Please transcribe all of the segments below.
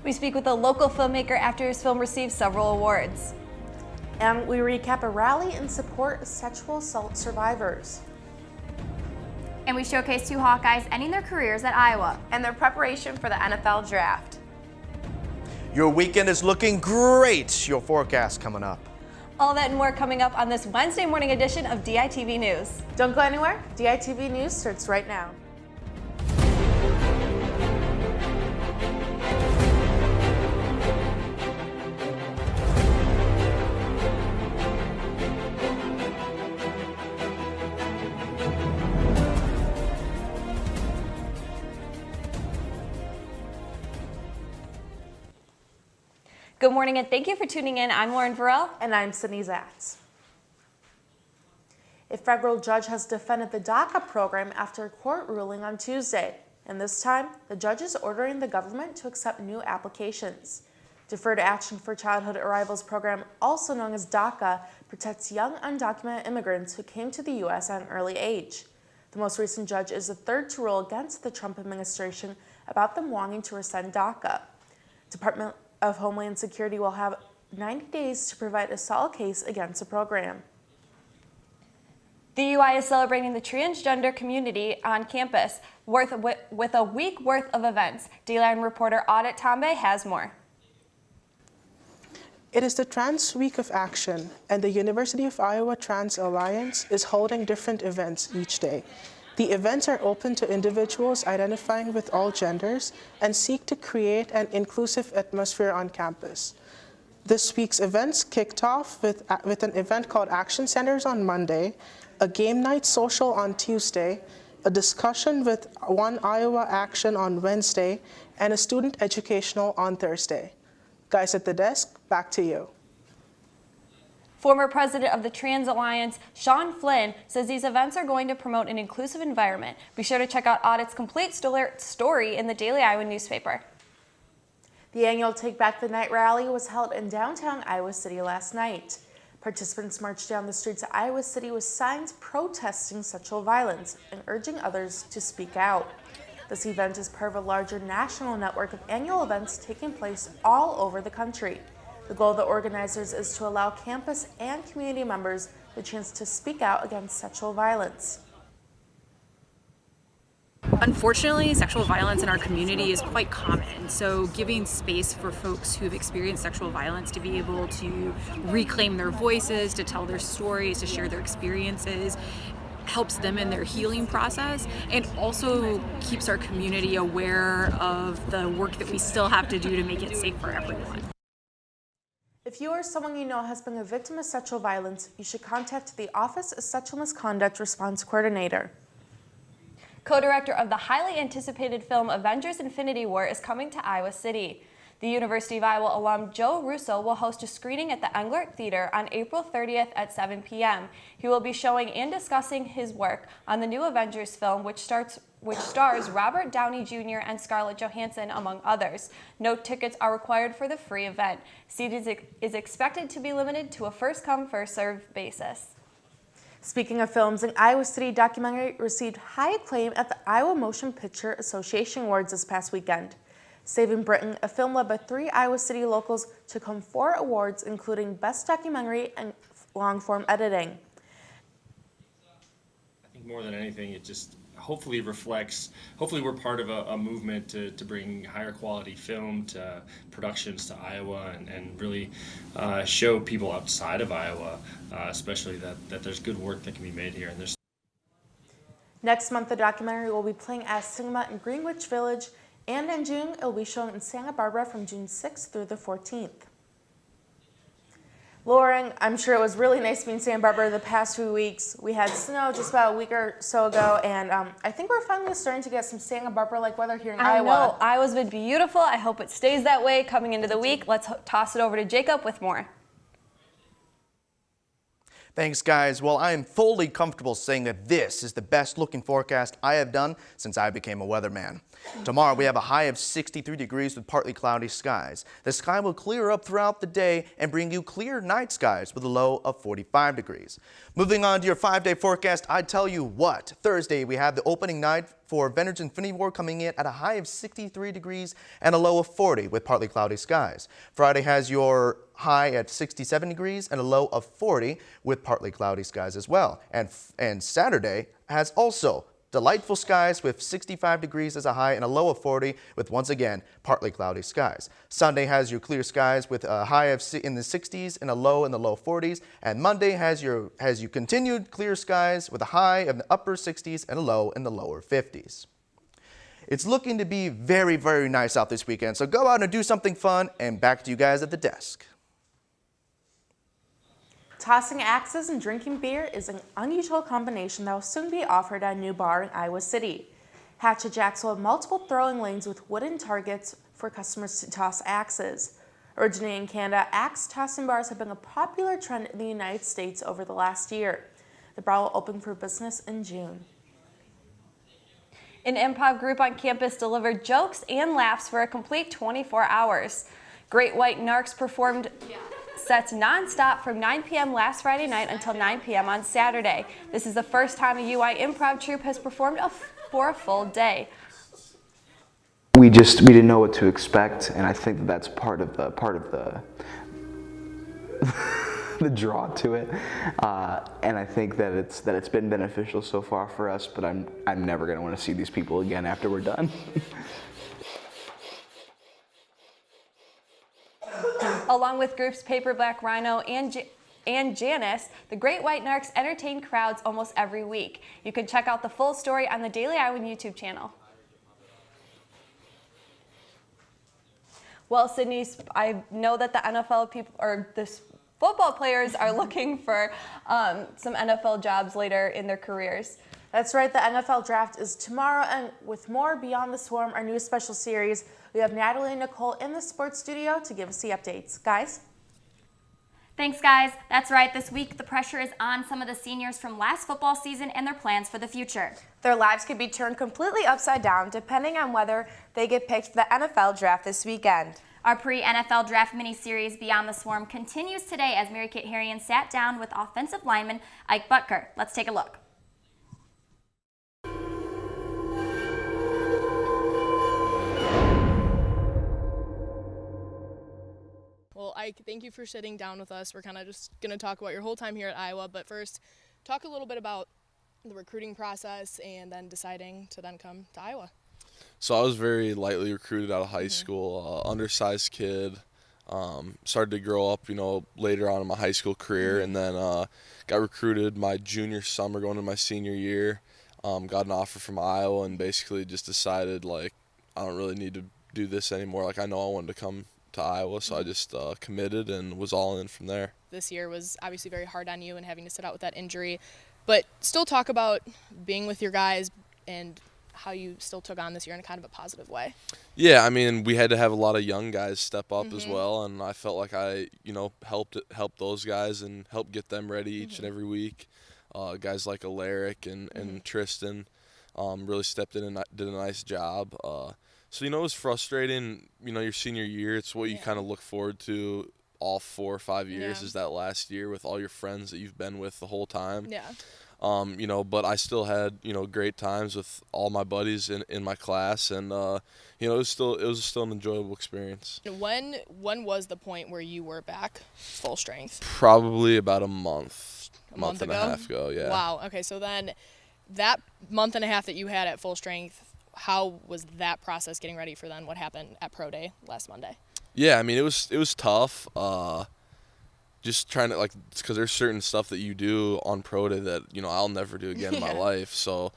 We speak with a local filmmaker after his film received several awards. And we recap a rally in support of sexual assault survivors. And we showcase two Hawkeyes ending their careers at Iowa. And their preparation for the NFL draft. Your weekend is looking great. Your forecast coming up. All that and more coming up on this Wednesday morning edition of DITV News. Don't go anywhere. DITV News starts right now. Good morning and thank you for tuning in. I'm Lauren Varell. And I'm Sydney Zatz. A federal judge has defended the DACA program after a court ruling on Tuesday. And this time, the judge is ordering the government to accept new applications. Deferred Action for Childhood Arrivals program, also known as DACA, protects young undocumented immigrants who came to the U.S. at an early age. The most recent judge is the third to rule against the Trump administration about them wanting to rescind DACA. Department of Homeland Security will have 90 days to provide a solid case against the program. The UI is celebrating the transgender community on campus with a week worth of events. Iowan reporter Audit Tambe has more. It is the Trans Week of Action, and the University of Iowa Trans Alliance is holding different events each day. The events are open to individuals identifying with all genders and seek to create an inclusive atmosphere on campus. This week's events kicked off with an event called Action Centers on Monday, a game night social on Tuesday, a discussion with One Iowa Action on Wednesday, and a student educational on Thursday. Guys at the desk, back to you. Former president of the Trans Alliance, Sean Flynn, says these events are going to promote an inclusive environment. Be sure to check out Audit's complete story in the Daily Iowan newspaper. The annual Take Back the Night rally was held in downtown Iowa City last night. Participants marched down the streets of Iowa City with signs protesting sexual violence and urging others to speak out. This event is part of a larger national network of annual events taking place all over the country. The goal of the organizers is to allow campus and community members the chance to speak out against sexual violence. Unfortunately, sexual violence in our community is quite common, so giving space for folks who have experienced sexual violence to be able to reclaim their voices, to tell their stories, to share their experiences, helps them in their healing process and also keeps our community aware of the work that we still have to do to make it safe for everyone. If you or someone you know has been a victim of sexual violence, you should contact the Office of Sexual Misconduct Response Coordinator. Co-director of the highly anticipated film Avengers: Infinity War is coming to Iowa City. The University of Iowa alum Joe Russo will host a screening at the Englert Theater on April 30th at 7 p.m. He will be showing and discussing his work on the new Avengers film, which stars Robert Downey Jr. and Scarlett Johansson, among others. No tickets are required for the free event. Seating is expected to be limited to a first-come, first-served basis. Speaking of films, an Iowa City documentary received high acclaim at the Iowa Motion Picture Association Awards this past weekend. Saving Britain, a film led by 3 Iowa City locals, took home 4 awards, including Best Documentary and Long-Form Editing. I think more than anything, it just hopefully reflects, hopefully we're part of a movement to bring higher quality film to productions to Iowa and really show people outside of Iowa, especially that there's good work that can be made here. And there's Next month, the documentary will be playing at cinema in Greenwich Village, and in June, it will be shown in Santa Barbara from June 6th through the 14th. Lauren, I'm sure it was really nice being in Santa Barbara the past few weeks. We had snow just about a week or so ago, and I think we're finally starting to get some Santa Barbara-like weather here in Iowa. I know, Iowa's been beautiful. I hope it stays that way coming into the week. Let's toss it over to Jacob with more. Thanks, guys. Well, I am fully comfortable saying that this is the best looking forecast I have done since I became a weatherman. Tomorrow, we have a high of 63 degrees with partly cloudy skies. The sky will clear up throughout the day and bring you clear night skies with a low of 45 degrees. Moving on to your 5-day forecast, I tell you what, Thursday, we have the opening night for Avengers Infinity War coming in at a high of 63 degrees and a low of 40 with partly cloudy skies. Friday has your high at 67 degrees and a low of 40 with partly cloudy skies as well. And Saturday has also delightful skies with 65 degrees as a high and a low of 40 with, once again, partly cloudy skies. Sunday has your clear skies with a high of in the 60s and a low in the low 40s. And Monday has your continued clear skies with a high of the upper 60s and a low in the lower 50s. It's looking to be very, very nice out this weekend, so go out and do something fun, and back to you guys at the desk. Tossing axes and drinking beer is an unusual combination that will soon be offered at a new bar in Iowa City. Hatchet Jacks will have multiple throwing lanes with wooden targets for customers to toss axes. Originating in Canada, axe tossing bars have been a popular trend in the United States over the last year. The bar will open for business in June. An improv group on campus delivered jokes and laughs for a complete 24 hours. Great White Narcs performed sets non-stop from 9 p.m. last Friday night until 9 p.m. on Saturday. This is the first time a UI improv troupe has performed for a full day. We didn't know what to expect, and I think that that's part of the the draw to it. And I think that it's been beneficial so far for us. But I'm never going to want to see these people again after we're done. Along with groups Paper Black Rhino and Janice, the Great White Narcs entertain crowds almost every week. You can check out the full story on the Daily Iowan YouTube channel. Well, Sydney, I know that the NFL people or the football players are looking for some NFL jobs later in their careers. That's right, the NFL draft is tomorrow, and with more Beyond the Swarm, our new special series, we have Natalie and Nicole in the sports studio to give us the updates. Guys? Thanks, guys. That's right. This week, the pressure is on some of the seniors from last football season and their plans for the future. Their lives could be turned completely upside down depending on whether they get picked for the NFL draft this weekend. Our pre-NFL draft mini-series Beyond the Swarm continues today as Mary-Kate Harrion sat down with offensive lineman Ike Butker. Let's take a look. Well, Ike, thank you for sitting down with us. We're kind of just going to talk about your whole time here at Iowa, but first, talk a little bit about the recruiting process and then deciding to then come to Iowa. So I was very lightly recruited out of high school, undersized kid. Started to grow up, later on in my high school career, and then got recruited my junior summer going into my senior year. Got an offer from Iowa and basically just decided, I don't really need to do this anymore. I know I wanted to come to Iowa, so I just committed and was all in from there. This year was obviously very hard on you and having to sit out with that injury, but still talk about being with your guys and how you still took on this year in kind of a positive way. Yeah, I mean, we had to have a lot of young guys step up as well, and I felt like I, helped those guys and helped get them ready each and every week. Guys like Alaric and Tristan really stepped in and did a nice job. So, it was frustrating, your senior year. It's what you kind of look forward to all 4 or 5 years is that last year with all your friends that you've been with the whole time. Yeah. But I still had, great times with all my buddies in my class, and, it was still an enjoyable experience. When was the point where you were back full strength? Probably about a month month and a half ago, yeah. Wow. Okay, so then that month and a half that you had at full strength, how was that process getting ready for then what happened at Pro Day last Monday? Yeah, I mean, it was tough. Just trying to, because there's certain stuff that you do on Pro Day that, I'll never do again in my life. So,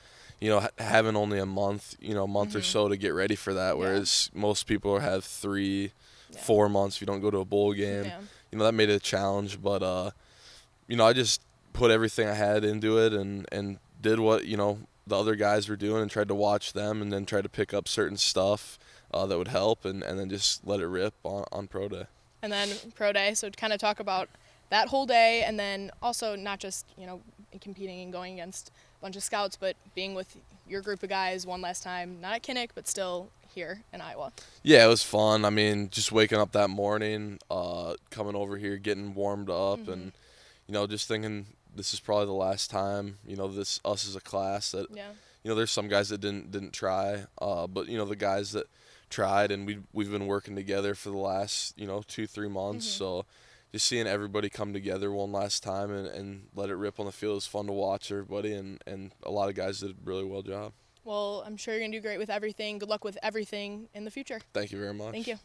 having only a month, or so to get ready for that, whereas most people have 3, 4 months if you don't go to a bowl game. Yeah. That made it a challenge. But, I just put everything I had into it and did what, the other guys were doing and tried to watch them and then tried to pick up certain stuff that would help and then just let it rip on Pro Day. And then Pro Day, so to kind of talk about that whole day and then also not just, competing and going against a bunch of scouts, but being with your group of guys one last time, not at Kinnick, but still here in Iowa. Yeah, it was fun. I mean, just waking up that morning, coming over here, getting warmed up and, just thinking this is probably the last time, us as a class that, there's some guys that didn't try, but the guys that tried, and we've been working together for the last 2-3 months. So just seeing everybody come together one last time and let it rip on the field is fun to watch everybody, and a lot of guys did a really well job. Well, I'm sure you're going to do great with everything. Good luck with everything in the future. Thank you very much. Thank you.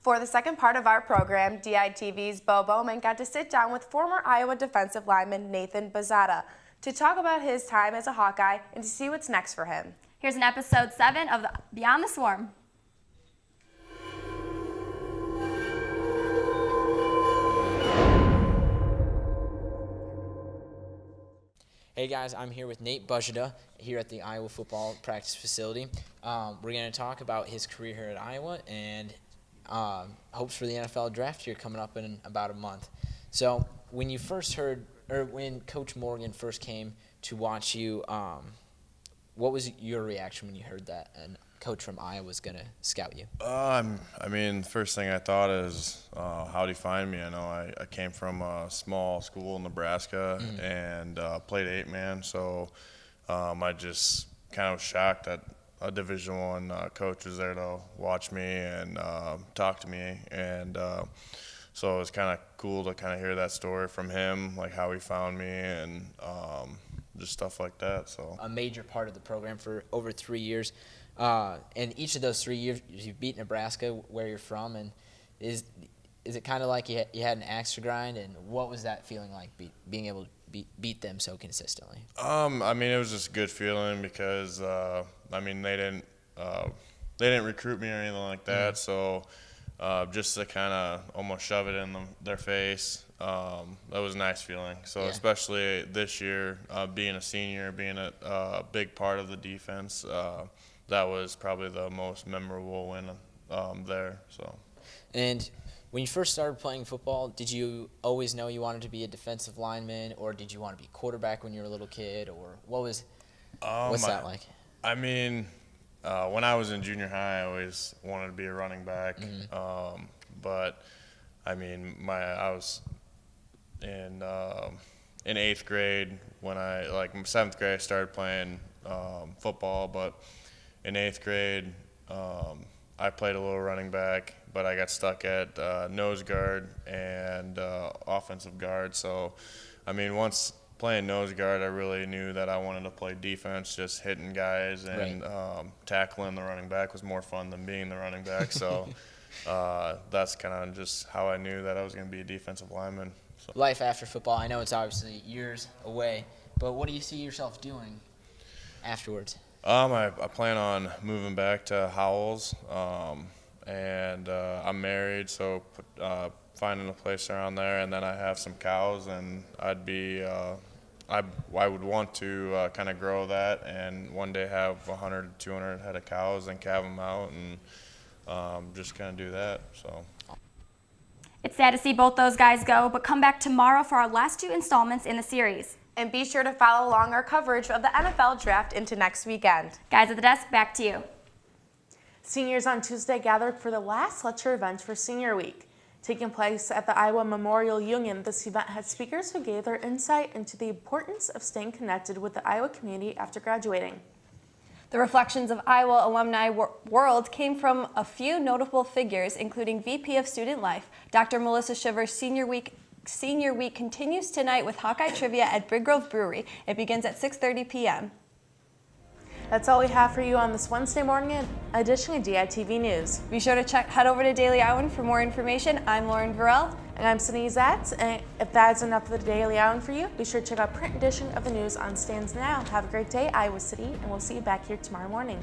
For the second part of our program, DITV's Bo Bowman got to sit down with former Iowa defensive lineman Nathan Bazata to talk about his time as a Hawkeye and to see what's next for him. Here's an episode 7 of Beyond the Swarm. Hey guys, I'm here with Nate Bazata here at the Iowa football practice facility. We're going to talk about his career here at Iowa and hopes for the NFL draft here coming up in about a month. So when you first heard, or when Coach Morgan first came to watch you, what was your reaction when you heard that a coach from Iowa was going to scout you? First thing I thought is, how'd he find me? I know I came from a small school in Nebraska and played 8-man, so I just kind of was shocked that a Division I coach was there to watch me and talk to me, and so it was kind of cool to kind of hear that story from him, like how he found me and just stuff like that. So a major part of the program for over 3 years. And each of those 3 years, you beat Nebraska, where you're from, and is it kind of like you had an axe to grind? And what was that feeling like, being able to beat them so consistently? It was just a good feeling because they didn't recruit me or anything like that. So just to kind of almost shove it in their face, that was a nice feeling. So especially this year, being a senior, being a big part of the defense. That was probably the most memorable win there. So. And when you first started playing football, did you always know you wanted to be a defensive lineman, or did you want to be quarterback when you were a little kid, or what's that like? When I was in junior high, I always wanted to be a running back. But I was in 8th grade when in 7th grade I started playing football, but in 8th grade, I played a little running back, but I got stuck at nose guard and offensive guard. So, once playing nose guard, I really knew that I wanted to play defense, just hitting guys, and tackling the running back was more fun than being the running back. So that's kind of just how I knew that I was going to be a defensive lineman. So. Life after football, I know it's obviously years away, but what do you see yourself doing afterwards? I plan on moving back to Howells, and I'm married, so finding a place around there, and then I have some cows, and I would want to kind of grow that, and one day have 100 to 200 head of cows and calve them out, and just kind of do that. So. It's sad to see both those guys go, but come back tomorrow for our last 2 installments in the series. And be sure to follow along our coverage of the NFL draft into next weekend. Guys at the desk, back to you. Seniors on Tuesday gathered for the last lecture event for Senior Week. Taking place at the Iowa Memorial Union, this event had speakers who gave their insight into the importance of staying connected with the Iowa community after graduating. The Reflections of Iowa Alumni World came from a few notable figures, including VP of Student Life, Dr. Melissa Shivers. Senior Week continues tonight with Hawkeye Trivia at Big Grove Brewery. It begins at 6:30 p.m. That's all we have for you on this Wednesday morning edition of DITV News. Be sure to head over to Daily Iowan for more information. I'm Lauren Varell. And I'm Cindy Zatz. And if that's enough of the Daily Iowan for you, be sure to check out print edition of the news on stands now. Have a great day, Iowa City, and we'll see you back here tomorrow morning.